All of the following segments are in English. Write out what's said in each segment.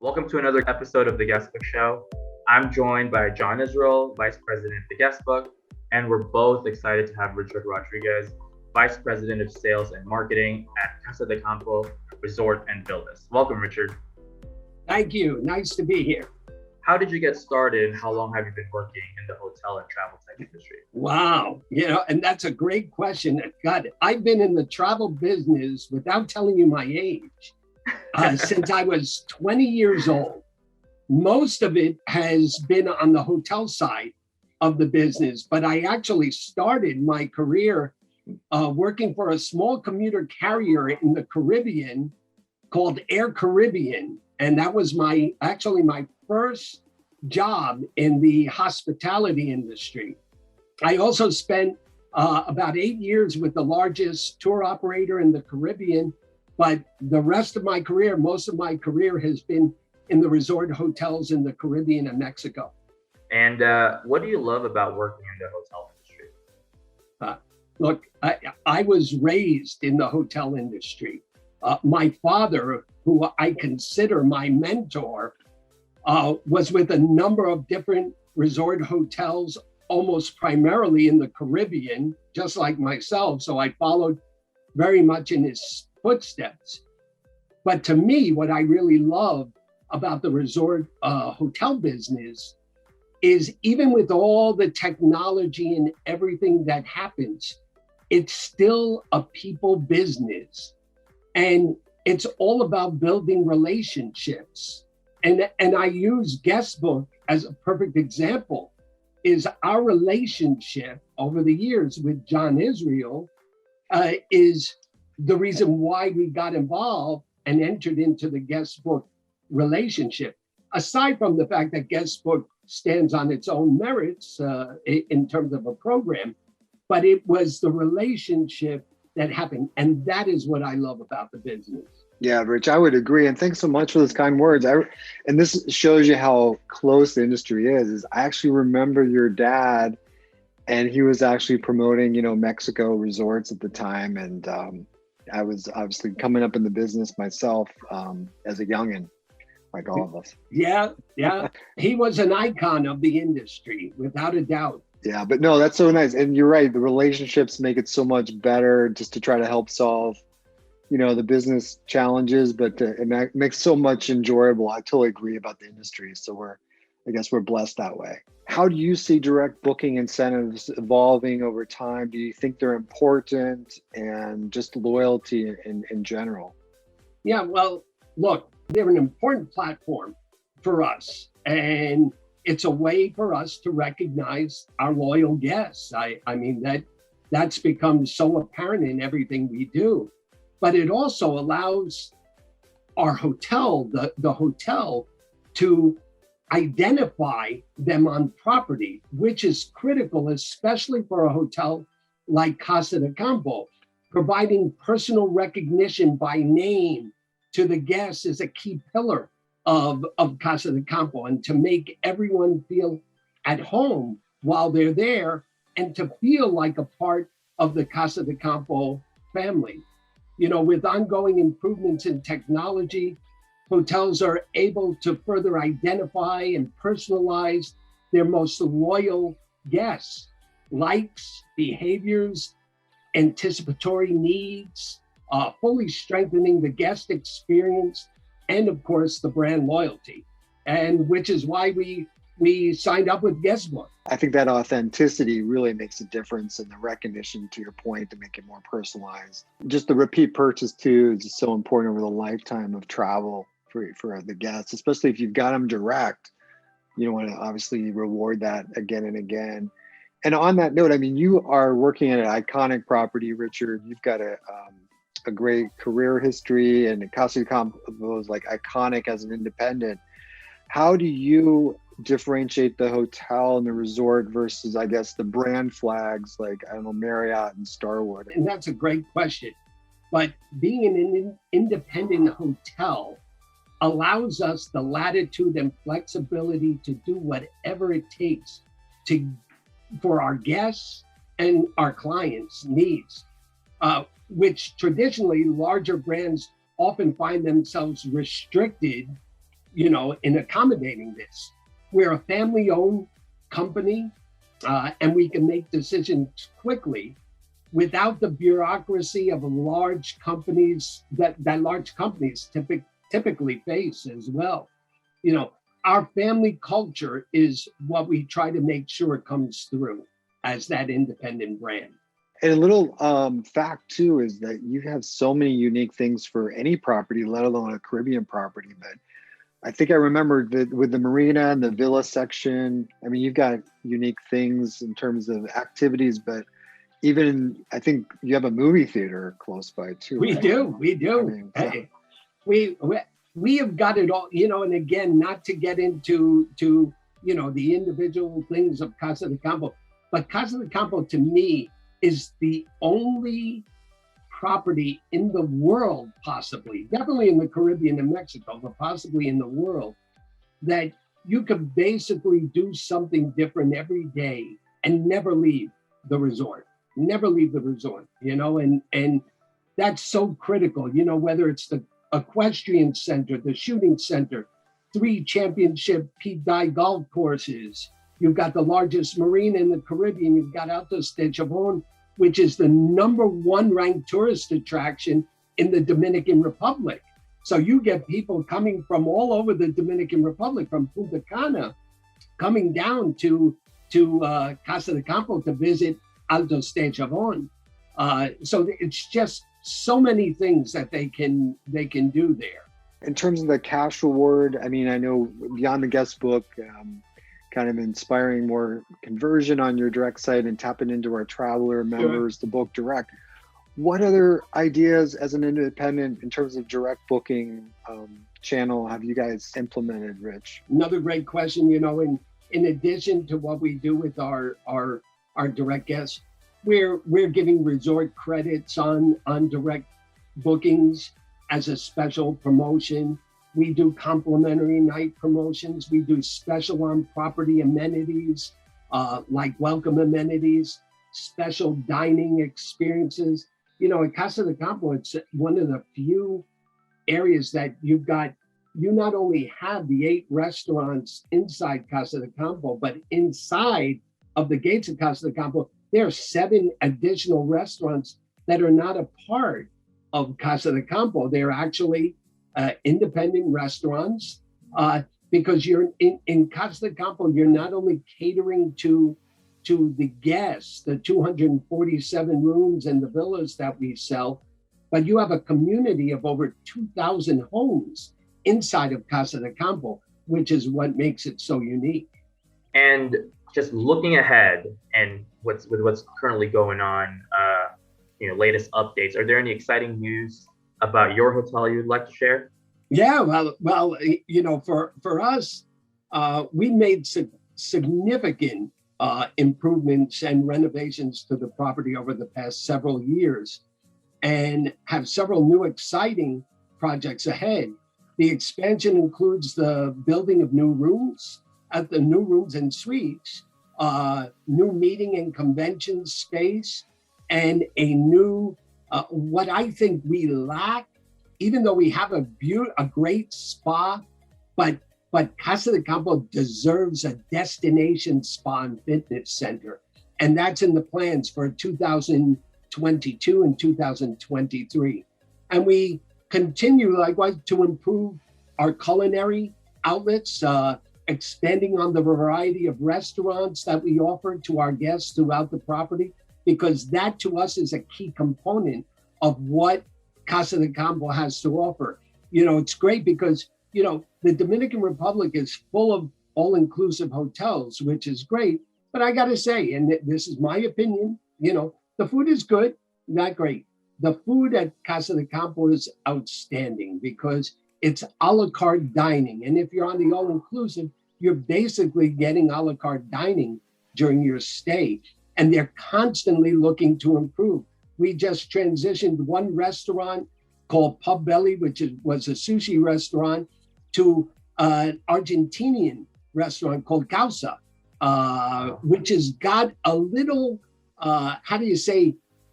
Welcome to another episode of the Guestbook Show. I'm joined by John Israel, Vice President of the Guestbook, and we're both excited to have Richard Rodriguez, Vice President of Sales and Marketing at Casa de Campo Resort and Villas. Welcome, Richard. Thank you. Nice to be here. How did you get started? How long have you been working in the hotel and travel tech industry? Wow. And that's a great question. God, I've been in the travel business without telling you my age since I was 20 years old. Most of it has been on the hotel side of the business, but I actually started my career working for a small commuter carrier in the Caribbean called Air Caribbean. And that was my first job in the hospitality industry. I also spent about 8 years with the largest tour operator in the Caribbean, but the rest of my career, most of my career has been in the resort hotels in the Caribbean and Mexico. And what do you love about working in the hotel industry? Look, I was raised in the hotel industry. My father, who I consider my mentor, was with a number of different resort hotels, almost primarily in the Caribbean, just like myself. So I followed very much in his footsteps. But to me, what I really love about the resort hotel business is even with all the technology and everything that happens, it's still a people business. And it's all about building relationships. And I use Guestbook as a perfect example, is our relationship over the years with John Israel is the reason why we got involved and entered into the Guestbook relationship. Aside from the fact that Guestbook stands on its own merits in terms of a program, but it was the relationship that happened. And that is what I love about the business. Yeah, Rich, I would agree. And thanks so much for those kind words. And this shows you how close the industry is I actually remember your dad, and he was actually promoting, Mexico resorts at the time. And I was obviously coming up in the business myself as a youngin', like all of us. Yeah. He was an icon of the industry, without a doubt. Yeah, but no, that's so nice. And you're right. The relationships make it so much better just to try to help solve, the business challenges, but it makes so much enjoyable. I totally agree about the industry. So I guess we're blessed that way. How do you see direct booking incentives evolving over time? Do you think they're important, and just loyalty in general? Yeah, well, look, they're an important platform for us. And it's a way for us to recognize our loyal guests. I mean, that's become so apparent in everything we do. But it also allows our hotel, the hotel, to identify them on property, which is critical, especially for a hotel like Casa de Campo. Providing personal recognition by name to the guests is a key pillar of Casa de Campo, and to make everyone feel at home while they're there and to feel like a part of the Casa de Campo family. With ongoing improvements in technology, hotels are able to further identify and personalize their most loyal guests, likes, behaviors, anticipatory needs, fully strengthening the guest experience, and of course, the brand loyalty, and which is why we signed up with Guestbook. I think that authenticity really makes a difference in the recognition, to your point, to make it more personalized. Just the repeat purchase too is just so important over the lifetime of travel for the guests, especially if you've got them direct. You want to obviously reward that again and again. And on that note, I mean, you are working at an iconic property, Richard. You've got a great career history, and Casa de Campo was like iconic as an independent. How do you differentiate the hotel and the resort versus, I guess, the brand flags like, I don't know, Marriott and Starwood? And that's a great question. But being an independent hotel allows us the latitude and flexibility to do whatever it takes for our guests and our clients' needs, which traditionally larger brands often find themselves restricted in accommodating this. We're a family-owned company, and we can make decisions quickly without the bureaucracy of large companies that large companies typically face as well. Our family culture is what we try to make sure comes through as that independent brand. And a little fact too is that you have so many unique things for any property, let alone a Caribbean property. But I think I remember that with the marina and the villa section, I mean, you've got unique things in terms of activities, but even I think you have a movie theater close by too. We right? do. I mean, hey, we have got it all, and again, not to get into the individual things of Casa de Campo, but Casa de Campo to me is the only property in the world, possibly, definitely in the Caribbean and Mexico, but possibly in the world, that you could basically do something different every day and never leave the resort, and that's so critical, whether it's the equestrian center, the shooting center, 3 championship Pete Dye golf courses. You've got the largest marina in the Caribbean. You've got Altos de Chabón, which is the #1 ranked tourist attraction in the Dominican Republic. So you get people coming from all over the Dominican Republic, from Punta Cana, coming down to Casa de Campo to visit Altos de Chabón. So it's just so many things that they can do there. In terms of the cash reward, I mean, I know beyond the Guestbook, kind of inspiring more conversion on your direct site and tapping into our traveler members to book direct. What other ideas as an independent in terms of direct booking channel have you guys implemented, Rich? Another great question. In addition to what we do with our direct guests, we're giving resort credits on direct bookings as a special promotion. We do complimentary night promotions. We do special on property amenities, like welcome amenities, special dining experiences. At Casa de Campo, it's one of the few areas that you not only have the 8 restaurants inside Casa de Campo, but inside of the gates of Casa de Campo, there are 7 additional restaurants that are not a part of Casa de Campo. They're actually independent restaurants, because you're in Casa de Campo, you're not only catering to the guests, the 247 rooms and the villas that we sell, but you have a community of over 2,000 homes inside of Casa de Campo, which is what makes it so unique. And just looking ahead and what's currently going on, latest updates, are there any exciting news about your hotel you'd like to share? Yeah, well, for us, we made significant improvements and renovations to the property over the past several years, and have several new exciting projects ahead. The expansion includes the building of new rooms and suites, new meeting and convention space, and a new, what I think we lack, even though we have a great spa, but Casa de Campo deserves a destination spa and fitness center. And that's in the plans for 2022 and 2023. And we continue likewise to improve our culinary outlets, expanding on the variety of restaurants that we offer to our guests throughout the property, because that to us is a key component of what Casa de Campo has to offer. It's great because, the Dominican Republic is full of all-inclusive hotels, which is great. But I got to say, and this is my opinion, the food is good, not great. The food at Casa de Campo is outstanding because it's a la carte dining. And if you're on the all-inclusive, you're basically getting a la carte dining during your stay. And they're constantly looking to improve. We just transitioned one restaurant called Pub Belly, which was a sushi restaurant, to an Argentinian restaurant called Causa, which has got a little,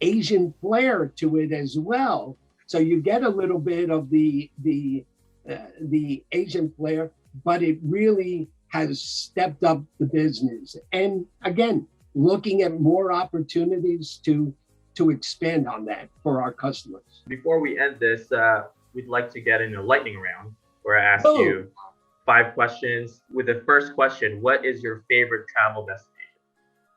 Asian flair to it as well. So you get a little bit of the the Asian flair, but it really has stepped up the business. And again, looking at more opportunities to expand on that for our customers. Before we end this, we'd like to get in a lightning round where I ask Oh. you 5 questions. With the first question, what is your favorite travel destination?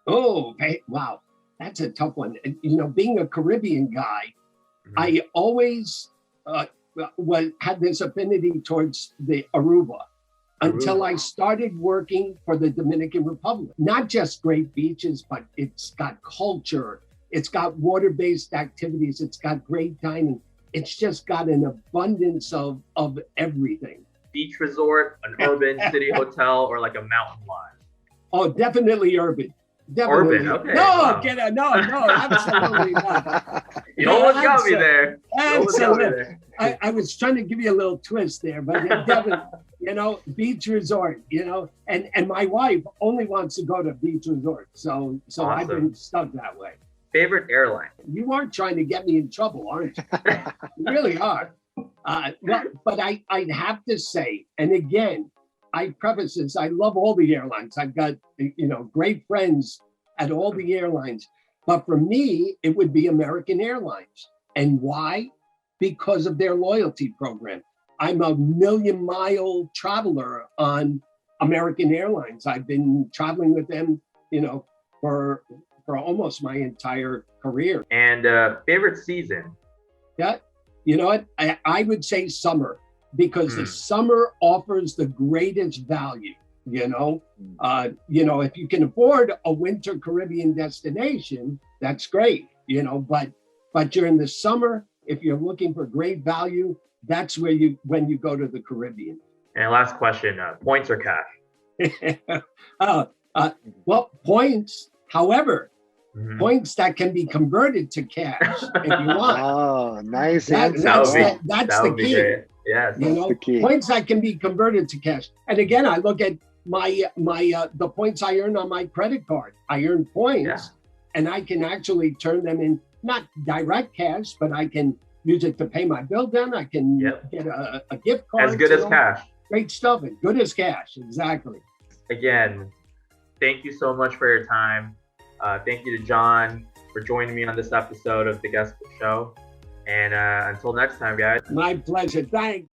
Oh, hey, wow. That's a tough one. You know, being a Caribbean guy, I always had this affinity towards the Aruba until I started working for the Dominican Republic. Not just great beaches, but it's got culture. It's got water-based activities. It's got great dining. It's just got an abundance of everything. Beach resort, an urban city hotel, or like a mountain lodge? Oh, definitely urban. Definitely. Urban, okay. No, Wow. no, absolutely not. You almost got me there. Absolutely. I was trying to give you a little twist there, but definitely, you know, beach resort, you know, and my wife only wants to go to beach resort. So I've been stuck that way. Favorite airline? You aren't trying to get me in trouble, aren't you? You really are. Well, but I'd have to say, and again, I preface this, I love all the airlines. I've got, you know, great friends at all the airlines. But for me, it would be American Airlines. And why? Because of their loyalty program. I'm a million-mile traveler on American Airlines. I've been traveling with them, you know, for almost my entire career. And favorite season? Yeah, you know what? I would say summer, because the summer offers the greatest value. You know, if you can afford a winter Caribbean destination, that's great. You know, but during the summer, if you're looking for great value, that's when you go to the Caribbean. And last question: points or cash? Well, points. However, points that can be converted to cash if you want. Oh, nice. That's the key. Great. Yes, you know, points that can be converted to cash. And again, I look at my the points I earn on my credit card. I earn points, and I can actually turn them in, not direct cash, but I can use it to pay my bill down. I can get a gift card. As good as cash. Great stuff. As good as cash. Exactly. Again, thank you so much for your time. Thank you to John for joining me on this episode of the Guestbook Show. And until next time, guys. My pleasure. Thanks.